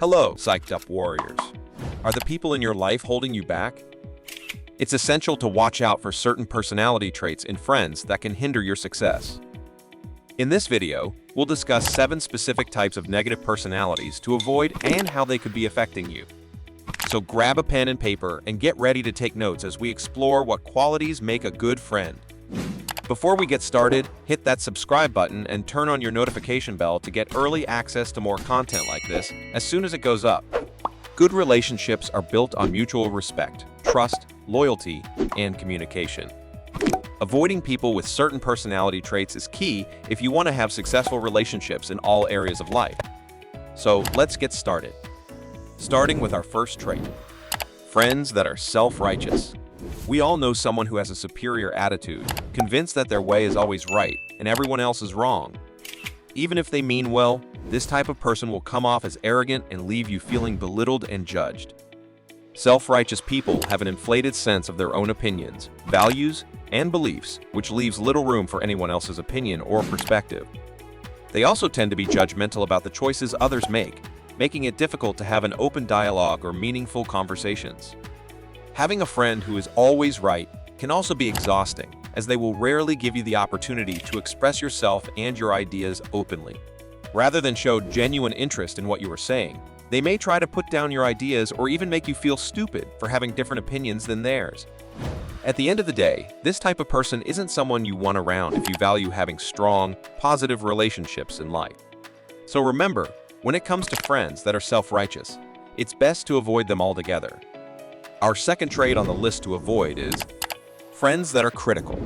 Hello, psyched up warriors. Are the people in your life holding you back? It's essential to watch out for certain personality traits in friends that can hinder your success. In this video, we'll discuss 7 specific types of negative personalities to avoid and how they could be affecting you. So grab a pen and paper and get ready to take notes as we explore what qualities make a good friend. Before we get started, hit that subscribe button and turn on your notification bell to get early access to more content like this as soon as it goes up. Good relationships are built on mutual respect, trust, loyalty, and communication. Avoiding people with certain personality traits is key if you want to have successful relationships in all areas of life. So let's get started. Starting with our first trait, friends that are self-righteous. We all know someone who has a superior attitude, convinced that their way is always right and everyone else is wrong. Even if they mean well, this type of person will come off as arrogant and leave you feeling belittled and judged. Self-righteous people have an inflated sense of their own opinions, values, and beliefs, which leaves little room for anyone else's opinion or perspective. They also tend to be judgmental about the choices others make, making it difficult to have an open dialogue or meaningful conversations. Having a friend who is always right can also be exhausting, as they will rarely give you the opportunity to express yourself and your ideas openly. Rather than show genuine interest in what you are saying, they may try to put down your ideas or even make you feel stupid for having different opinions than theirs. At the end of the day, this type of person isn't someone you want around if you value having strong, positive relationships in life. So remember, when it comes to friends that are self-righteous, it's best to avoid them altogether. Our second trait on the list to avoid is friends that are critical.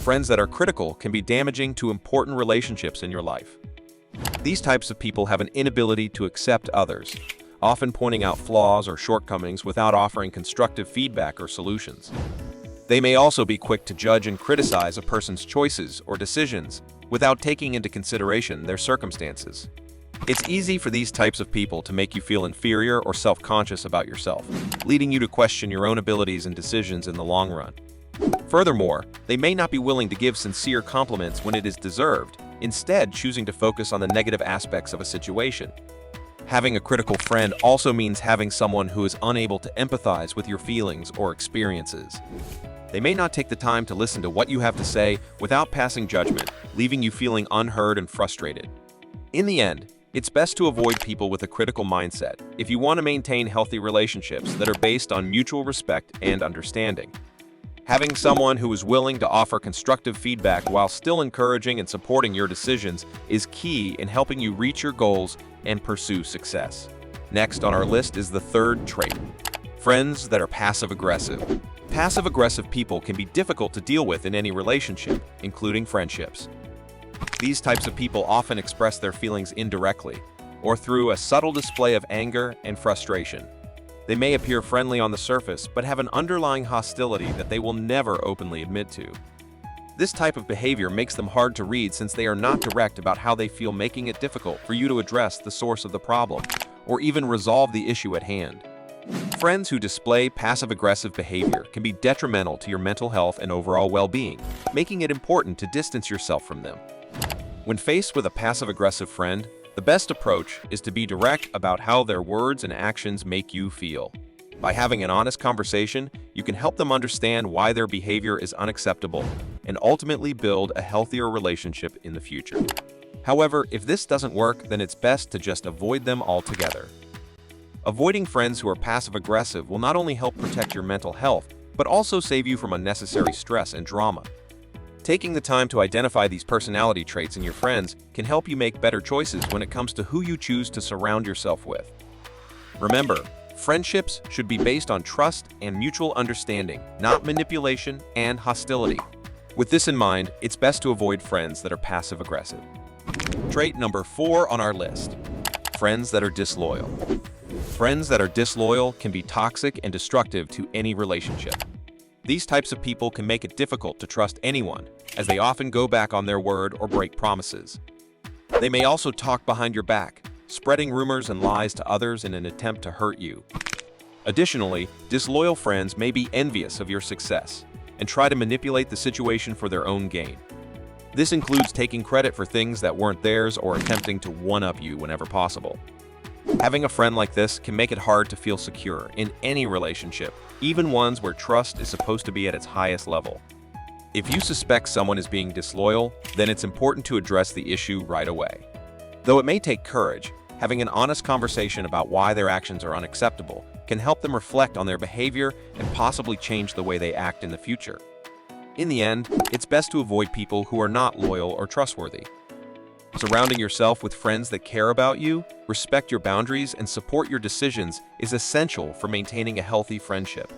Friends that are critical can be damaging to important relationships in your life. These types of people have an inability to accept others, often pointing out flaws or shortcomings without offering constructive feedback or solutions. They may also be quick to judge and criticize a person's choices or decisions without taking into consideration their circumstances. It's easy for these types of people to make you feel inferior or self-conscious about yourself, leading you to question your own abilities and decisions in the long run. Furthermore, they may not be willing to give sincere compliments when it is deserved, instead choosing to focus on the negative aspects of a situation. Having a critical friend also means having someone who is unable to empathize with your feelings or experiences. They may not take the time to listen to what you have to say without passing judgment, leaving you feeling unheard and frustrated. In the end, it's best to avoid people with a critical mindset if you want to maintain healthy relationships that are based on mutual respect and understanding. Having someone who is willing to offer constructive feedback while still encouraging and supporting your decisions is key in helping you reach your goals and pursue success. Next on our list is the third trait, friends that are passive-aggressive. Passive-aggressive people can be difficult to deal with in any relationship, including friendships. These types of people often express their feelings indirectly, or through a subtle display of anger and frustration. They may appear friendly on the surface, but have an underlying hostility that they will never openly admit to. This type of behavior makes them hard to read since they are not direct about how they feel, making it difficult for you to address the source of the problem, or even resolve the issue at hand. Friends who display passive-aggressive behavior can be detrimental to your mental health and overall well-being, making it important to distance yourself from them. When faced with a passive-aggressive friend, the best approach is to be direct about how their words and actions make you feel. By having an honest conversation, you can help them understand why their behavior is unacceptable and ultimately build a healthier relationship in the future. However, if this doesn't work, then it's best to just avoid them altogether. Avoiding friends who are passive-aggressive will not only help protect your mental health, but also save you from unnecessary stress and drama. Taking the time to identify these personality traits in your friends can help you make better choices when it comes to who you choose to surround yourself with. Remember, friendships should be based on trust and mutual understanding, not manipulation and hostility. With this in mind, it's best to avoid friends that are passive-aggressive. Trait number 4 on our list, friends that are disloyal. Friends that are disloyal can be toxic and destructive to any relationship. These types of people can make it difficult to trust anyone, as they often go back on their word or break promises. They may also talk behind your back, spreading rumors and lies to others in an attempt to hurt you. Additionally, disloyal friends may be envious of your success and try to manipulate the situation for their own gain. This includes taking credit for things that weren't theirs or attempting to one-up you whenever possible. Having a friend like this can make it hard to feel secure in any relationship, even ones where trust is supposed to be at its highest level. If you suspect someone is being disloyal, then it's important to address the issue right away. Though it may take courage, having an honest conversation about why their actions are unacceptable can help them reflect on their behavior and possibly change the way they act in the future. In the end, it's best to avoid people who are not loyal or trustworthy. Surrounding yourself with friends that care about you, respect your boundaries, and support your decisions is essential for maintaining a healthy friendship.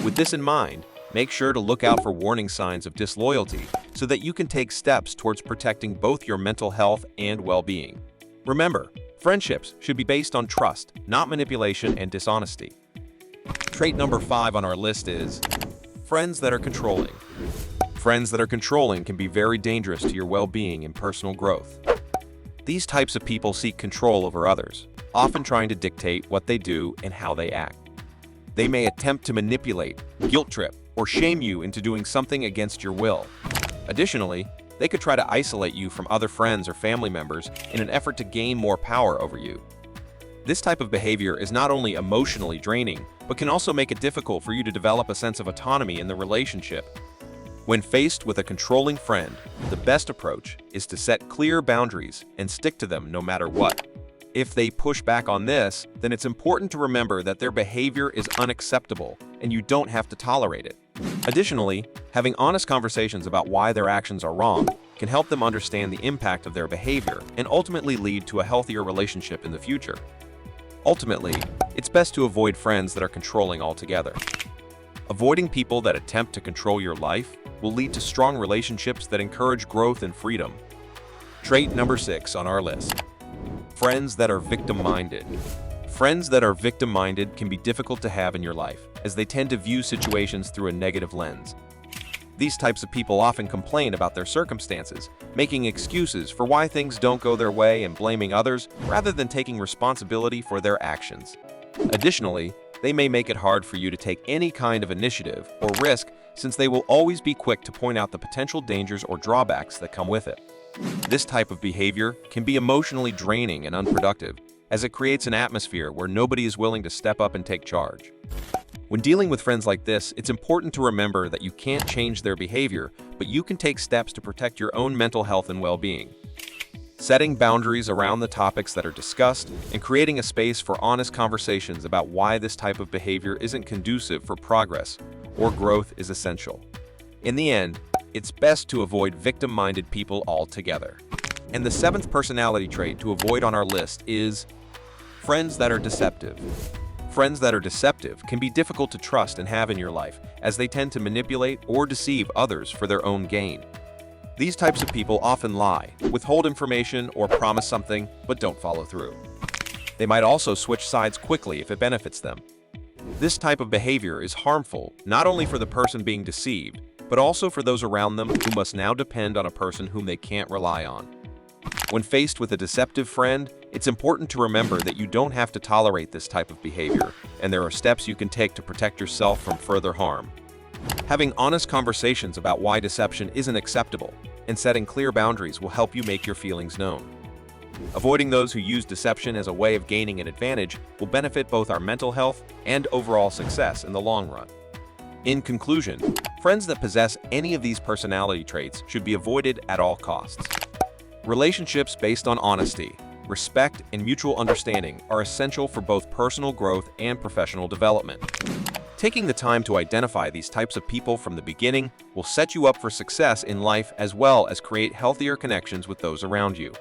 With this in mind, make sure to look out for warning signs of disloyalty so that you can take steps towards protecting both your mental health and well-being. Remember, friendships should be based on trust, not manipulation and dishonesty. Trait number 5 on our list is friends that are controlling. Friends that are controlling can be very dangerous to your well-being and personal growth. These types of people seek control over others, often trying to dictate what they do and how they act. They may attempt to manipulate, guilt trip, or shame you into doing something against your will. Additionally, they could try to isolate you from other friends or family members in an effort to gain more power over you. This type of behavior is not only emotionally draining, but can also make it difficult for you to develop a sense of autonomy in the relationship. When faced with a controlling friend, the best approach is to set clear boundaries and stick to them no matter what. If they push back on this, then it's important to remember that their behavior is unacceptable and you don't have to tolerate it. Additionally, having honest conversations about why their actions are wrong can help them understand the impact of their behavior and ultimately lead to a healthier relationship in the future. Ultimately, it's best to avoid friends that are controlling altogether. Avoiding people that attempt to control your life will lead to strong relationships that encourage growth and freedom. Trait number 6 on our list: friends that are victim-minded. Friends that are victim-minded can be difficult to have in your life, as they tend to view situations through a negative lens. These types of people often complain about their circumstances, making excuses for why things don't go their way and blaming others rather than taking responsibility for their actions. Additionally, they may make it hard for you to take any kind of initiative or risk, since they will always be quick to point out the potential dangers or drawbacks that come with it. This type of behavior can be emotionally draining and unproductive, as it creates an atmosphere where nobody is willing to step up and take charge. When dealing with friends like this, it's important to remember that you can't change their behavior, but you can take steps to protect your own mental health and well-being. Setting boundaries around the topics that are discussed and creating a space for honest conversations about why this type of behavior isn't conducive for progress or growth is essential. In the end, it's best to avoid victim-minded people altogether. And the 7th personality trait to avoid on our list is friends that are deceptive. Friends that are deceptive can be difficult to trust and have in your life, as they tend to manipulate or deceive others for their own gain. These types of people often lie, withhold information, or promise something but don't follow through. They might also switch sides quickly if it benefits them. This type of behavior is harmful not only for the person being deceived, but also for those around them who must now depend on a person whom they can't rely on. When faced with a deceptive friend, it's important to remember that you don't have to tolerate this type of behavior, and there are steps you can take to protect yourself from further harm. Having honest conversations about why deception isn't acceptable and setting clear boundaries will help you make your feelings known. Avoiding those who use deception as a way of gaining an advantage will benefit both our mental health and overall success in the long run. In conclusion, friends that possess any of these personality traits should be avoided at all costs. Relationships based on honesty, respect, and mutual understanding are essential for both personal growth and professional development. Taking the time to identify these types of people from the beginning will set you up for success in life as well as create healthier connections with those around you.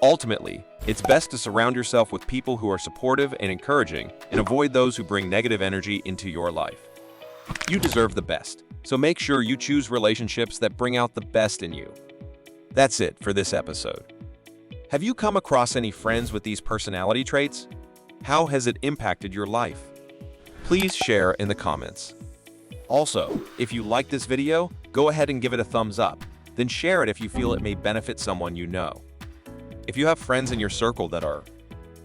Ultimately, it's best to surround yourself with people who are supportive and encouraging and avoid those who bring negative energy into your life. You deserve the best, so make sure you choose relationships that bring out the best in you. That's it for this episode. Have you come across any friends with these personality traits? How has it impacted your life? Please share in the comments. Also, if you like this video, go ahead and give it a thumbs up, then share it if you feel it may benefit someone you know. If you have friends in your circle that are,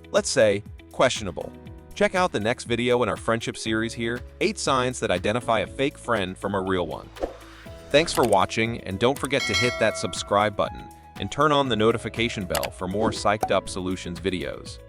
let's say, questionable, check out the next video in our friendship series here, 8 signs that identify a fake friend from a real one. Thanks for watching, and don't forget to hit that subscribe button and turn on the notification bell for more psyched up solutions videos.